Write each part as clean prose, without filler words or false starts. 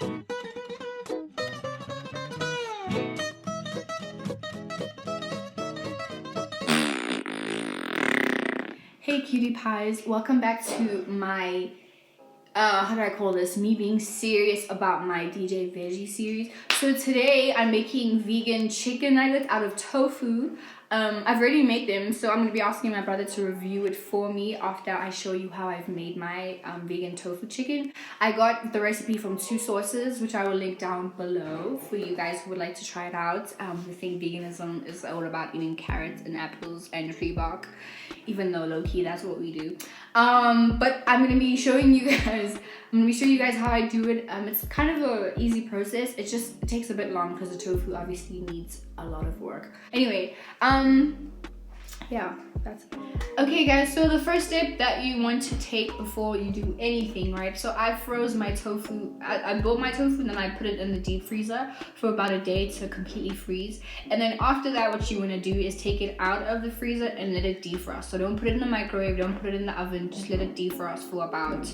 Hey cutie pies, welcome back to my how do I call this, me being serious about my DJ Veggie series. So today I'm making vegan chicken nuggets out of tofu. I've already made them, so I'm going to be asking my brother to review it for me after I show you how I've made my vegan tofu chicken. I got the recipe from two sources, which I will link down below for you guys who would like to try it out. I think veganism is all about eating carrots and apples and tree bark, even though low-key that's what we do. But I'm going to be showing you guys how I do it. It's kind of an easy process. It takes a bit long because the tofu obviously needs a lot of work. Anyway, yeah, that's it. Okay guys, so the first step that you want to take before you do anything, right? So I froze my tofu. I bought my tofu and then I put it in the deep freezer for about a day to completely freeze. And then after that, what you want to do is take it out of the freezer and let it defrost. So don't put it in the microwave, don't put it in the oven, just let it defrost for about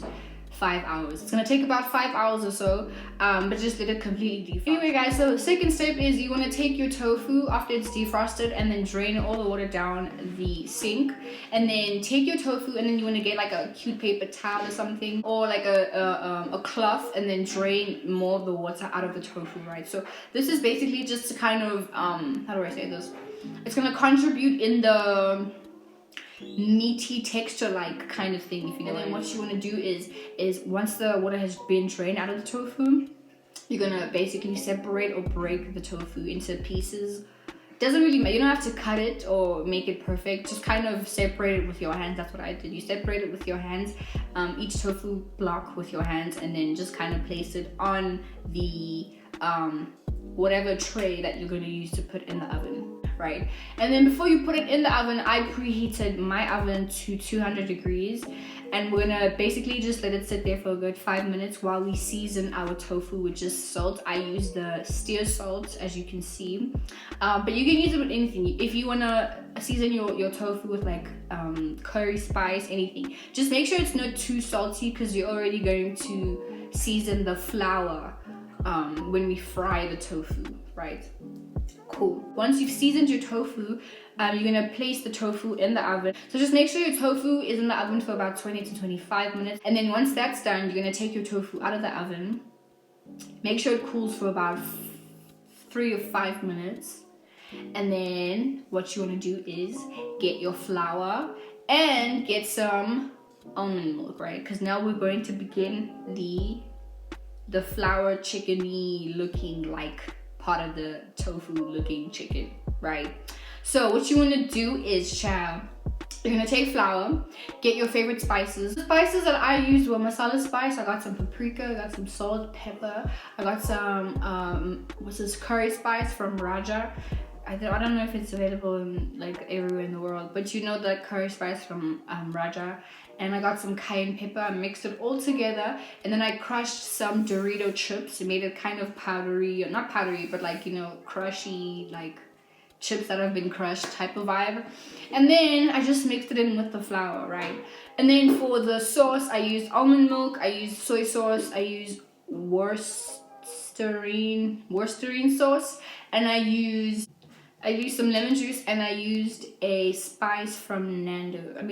5 hours. It's gonna take about 5 hours or so, but just let it completely defrost. Anyway guys, so the second step is you want to take your tofu after it's defrosted and then drain all the water down the sink, and then take your tofu and then you want to get like a cute paper towel or something, or like a cloth, and then drain more of the water out of the tofu, right? So this is basically just to kind of how do I say this, it's gonna contribute in the meaty texture like kind of thing, if you know. And then what you want to do is once the water has been drained out of the tofu, you're gonna basically separate or break the tofu into pieces. Doesn't really matter, you don't have to cut it or make it perfect, just kind of separate it with your hands. That's what I did. You separate it with your hands, each tofu block with your hands, and then just kind of place it on the whatever tray that you're going to use to put in the oven, right? And then before you put it in the oven, I preheated my oven to 200 degrees, and we're gonna basically just let it sit there for a good 5 minutes while we season our tofu with just salt. I use the steer salt, as you can see, but you can use it with anything. If you wanna season your tofu with like curry spice, anything, just make sure it's not too salty because you're already going to season the flour when we fry the tofu, right? Cool. Once you've seasoned your tofu, you're gonna place the tofu in the oven. So just make sure your tofu is in the oven for about 20 to 25 minutes. And then once that's done, you're gonna take your tofu out of the oven. Make sure it cools for about 3 or 5 minutes. And then what you wanna do is get your flour and get some almond milk, right? Because now we're going to begin the flour chickeny looking like part of the tofu looking chicken, right? So what you want to do is, you're gonna take flour, get your favorite spices. The spices that I used were masala spice. I got some paprika, I got some salt, pepper, I got some what's this, curry spice from Raja. I don't know if it's available in like everywhere in the world, but you know that curry spice from Raja. And I got some cayenne pepper. I mixed it all together, and then I crushed some Dorito chips. It made it kind of powdery, not powdery, but like, you know, crushy, like chips that have been crushed type of vibe. And then I just mixed it in with the flour, right? And then for the sauce, I used almond milk, I used soy sauce, I used Worcestershire sauce, and I used some lemon juice, and I used a sauce from Nando. And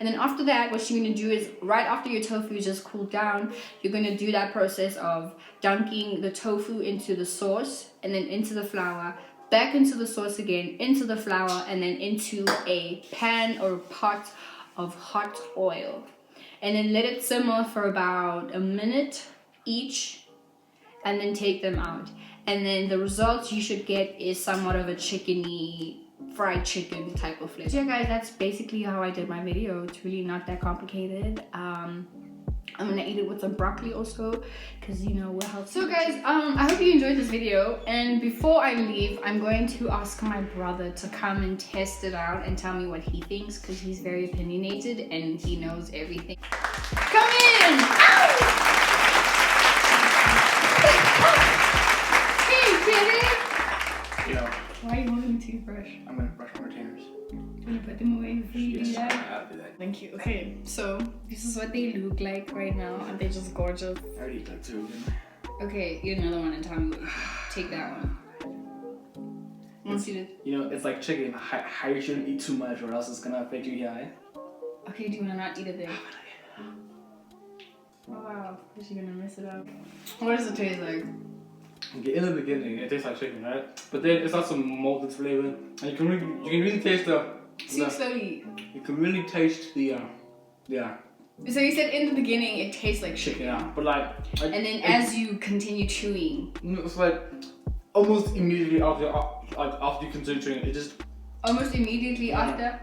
then after that, what you're gonna do is, right after your tofu just cooled down, you're gonna do that process of dunking the tofu into the sauce, and then into the flour, back into the sauce again, into the flour, and then into a pan or pot of hot oil. And then let it simmer for about a minute each, and then take them out. And then the result you should get is somewhat of a chickeny, fried chicken type of flavor. So yeah guys, that's basically how I did my video. It's really not that complicated. I'm gonna eat it with some broccoli also, because you know we're healthy. So guys, I hope you enjoyed this video, and before I leave, I'm going to ask my brother to come and test it out and tell me what he thinks, because he's very opinionated and he knows everything. Come in! Ow! Yeah. Why are you holding a toothbrush? I'm gonna brush my retainers. I'm gonna put them away before you do that. gotta do that. Thank you. Okay, so this is what they look like right now. Aren't they just gorgeous? I already ate like 2 of them. Okay, eat another one and tell me what you think. Take that one. I want you to... You know, it's like chicken. How you shouldn't eat too much or else it's gonna affect you, yeah? Okay, do you want to not eat it then? Oh wow, is you're gonna mess it up. What does it taste like? Okay, in the beginning, it tastes like chicken, right? But then it's got some malted flavor, and you can really taste Speak slowly. You can really taste the So you said in the beginning it tastes like chicken, chicken. yeah. But like And then as you continue chewing, it's like almost immediately after you consume chicken, it just almost immediately after.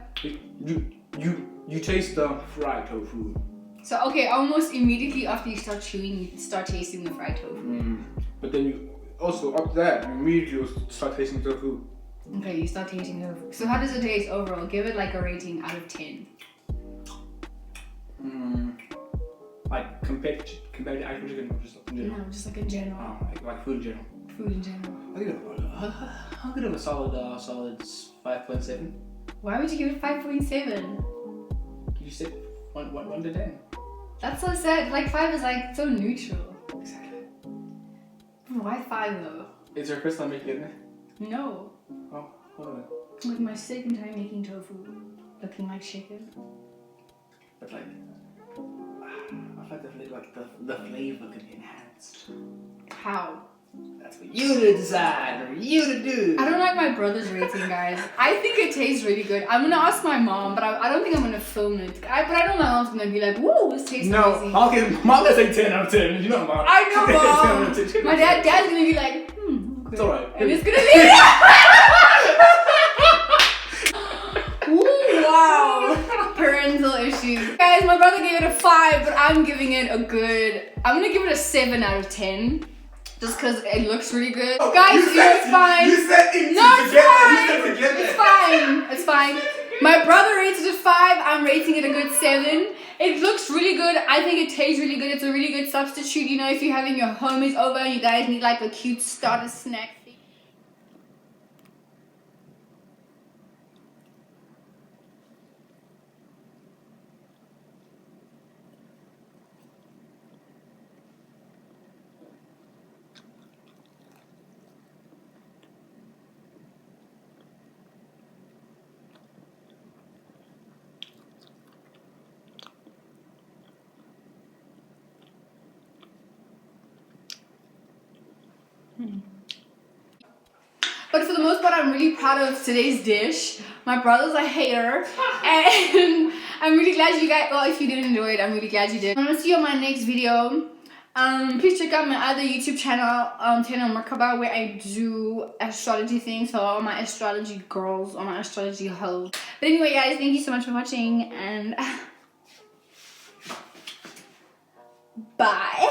You taste the fried tofu. So okay, almost immediately after you start chewing, you start tasting the fried tofu. But then you also after that you immediately start tasting tofu. Okay, you start tasting tofu. So how does it taste overall? Give it like a rating out of 10. Like compared to actual chicken or just in general? No, just like in general. Like food in general. Food in general. I'll give it a solid 5.7. Why would you give it 5.7? You said 1 to 10. That's so sad. Like 5 is like so neutral. Exactly. Why 5 though? Is your first time making it? No. Oh, hold on. Like my second time making tofu, looking like chicken. But like, I feel like the flavor can be enhanced. How? That's for you to decide, or you to do. I don't like my brother's rating, guys. I think it tastes really good. I'm gonna ask my mom, but I don't think I'm gonna film it. But I know my mom's gonna be like, "Whoa, this tastes amazing." No, mom gonna say 10 out of 10. You know, mom. I know, mom. My dad's gonna be like, okay. It's alright. And it's gonna be Ooh, wow. Parental issues. Guys, my brother gave it a 5, but I'm giving it a good... I'm gonna give it a 7 out of 10. Just because it looks really good. Oh, guys, it's fine. You said it No, it's fine. It's fine. My brother rated it 5. I'm rating it a good 7. It looks really good. I think it tastes really good. It's a really good substitute. You know, if you're having your homies over and you guys need like a cute starter snack. But for the most part, I'm really proud of today's dish. My brother's a hater, and I'm really glad you guys, well, if you did enjoy it, I'm really glad you did. I'm gonna see you on my next video. Please check out my other YouTube channel, Tana Merkaba, where I do astrology things for all my astrology girls, all my astrology hoes. But anyway, guys, thank you so much for watching, and bye.